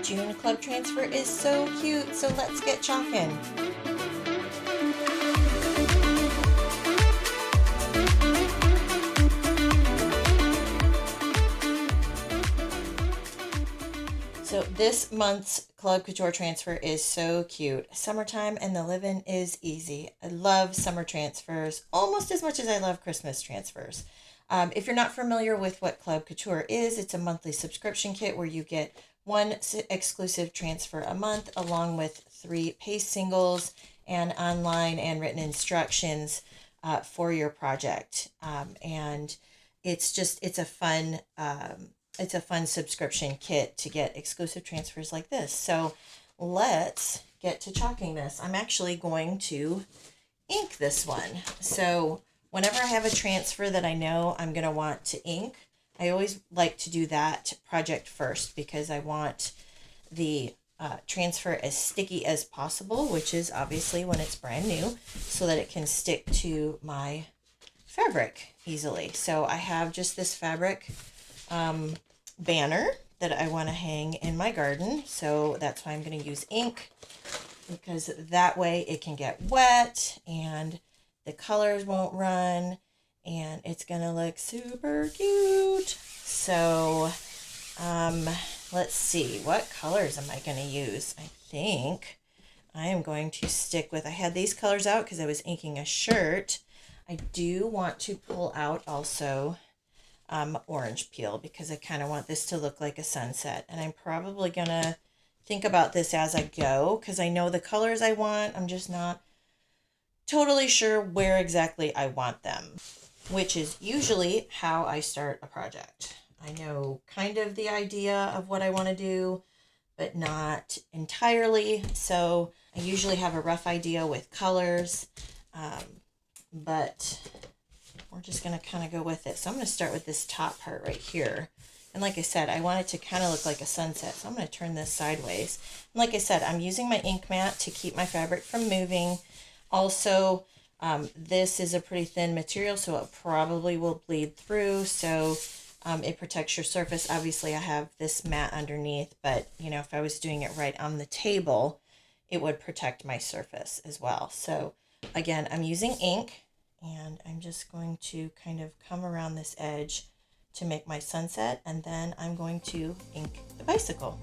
June club transfer is so cute, so let's get chalking. So this month's Club Couture transfer is so cute. Summertime and the living is easy. I love summer transfers almost as much as I love Christmas transfers. If you're not familiar with what Club Couture is, it's a monthly subscription kit where you get one exclusive transfer a month along with 3 paste singles and online and written instructions for your project. And it's a fun subscription kit to get exclusive transfers like this. So let's get to chalking this. I'm actually going to ink this one. So whenever I have a transfer that I know I'm going to want to ink, I always like to do that project first because I want the transfer as sticky as possible, which is obviously when it's brand new, so that it can stick to my fabric easily. So I have just this fabric banner that I want to hang in my garden, so that's why I'm going to use ink, because that way it can get wet and the colors won't run and it's going to look super cute. So let's see, what colors am I going to use? I think I am going to stick with, I had these colors out because I was inking a shirt. I do want to pull out also orange peel because I kind of want this to look like a sunset, and I'm probably gonna think about this as I go because I know the colors I want. I'm just not totally sure where exactly I want them, which is usually how I start a project. I know kind of the idea of what I want to do, but not entirely. So I usually have a rough idea with colors, but we're just going to kind of go with it. So I'm going to start with this top part right here. And like I said, I want it to kind of look like a sunset. So I'm going to turn this sideways. And like I said, I'm using my ink mat to keep my fabric from moving. Also, this is a pretty thin material, so it probably will bleed through. So it protects your surface. Obviously, I have this mat underneath, but you know, if I was doing it right on the table, it would protect my surface as well. So again, I'm using ink. And I'm just going to kind of come around this edge to make my sunset, and then I'm going to ink the bicycle.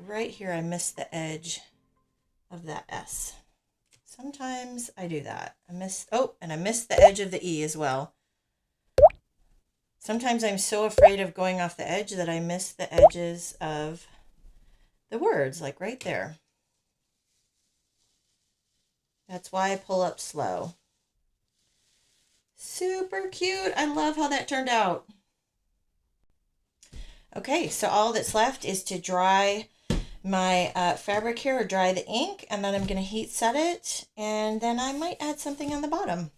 Right here, I missed the edge of that S. Sometimes I do that. I missed the edge of the E as well. Sometimes I'm so afraid of going off the edge that I miss the edges of the words, like right there. That's why I pull up slow. Super cute. I love how that turned out. Okay, so all that's left is to dry my fabric here, or dry the ink, and then I'm going to heat set it, and then I might add something on the bottom.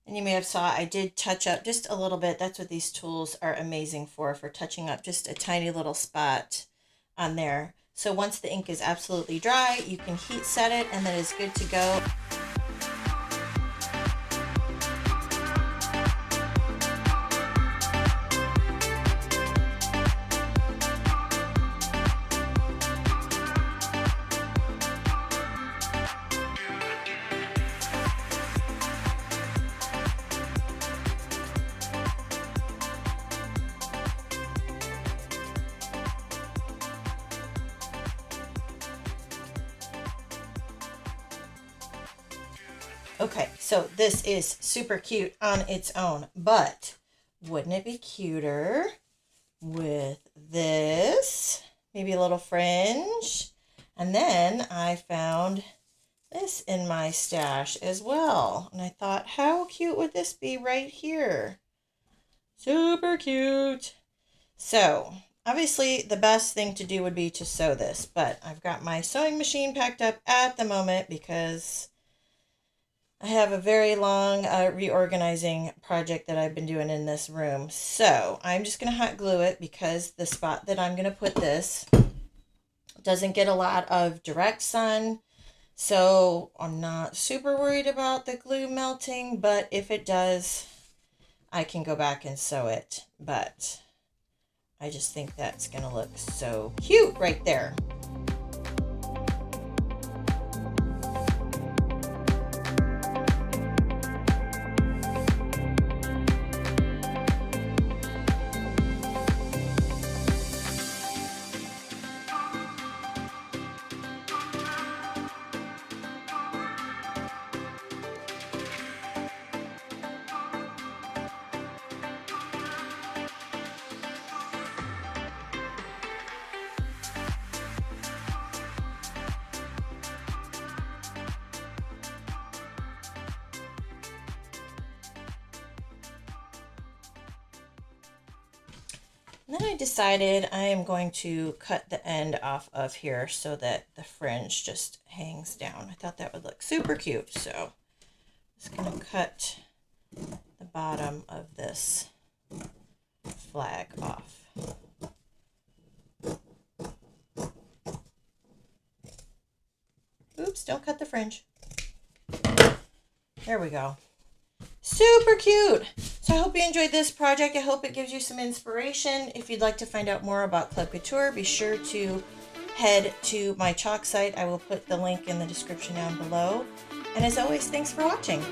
And you may have saw I did touch up just a little bit. That's what these tools are amazing for touching up just a tiny little spot on there. So once the ink is absolutely dry, you can heat set it and then it's good to go. Okay, so this is super cute on its own, but wouldn't it be cuter with this? Maybe a little fringe. And then I found this in my stash as well. And I thought, how cute would this be right here? Super cute. So, obviously the best thing to do would be to sew this, but I've got my sewing machine packed up at the moment because I have a very long reorganizing project that I've been doing in this room. So I'm just going to hot glue it because the spot that I'm going to put this doesn't get a lot of direct sun. So I'm not super worried about the glue melting, but if it does, I can go back and sew it. But I just think that's going to look so cute right there. And then I decided I am going to cut the end off of here so that the fringe just hangs down. I thought that would look super cute. So I'm just going to cut the bottom of this flag off. Oops, don't cut the fringe. There we go. Super cute. So I hope you enjoyed this project. I hope it gives you some inspiration. If you'd like to find out more about Club Couture, be sure to head to my chalk site. I will put the link in the description down below. And as always, thanks for watching.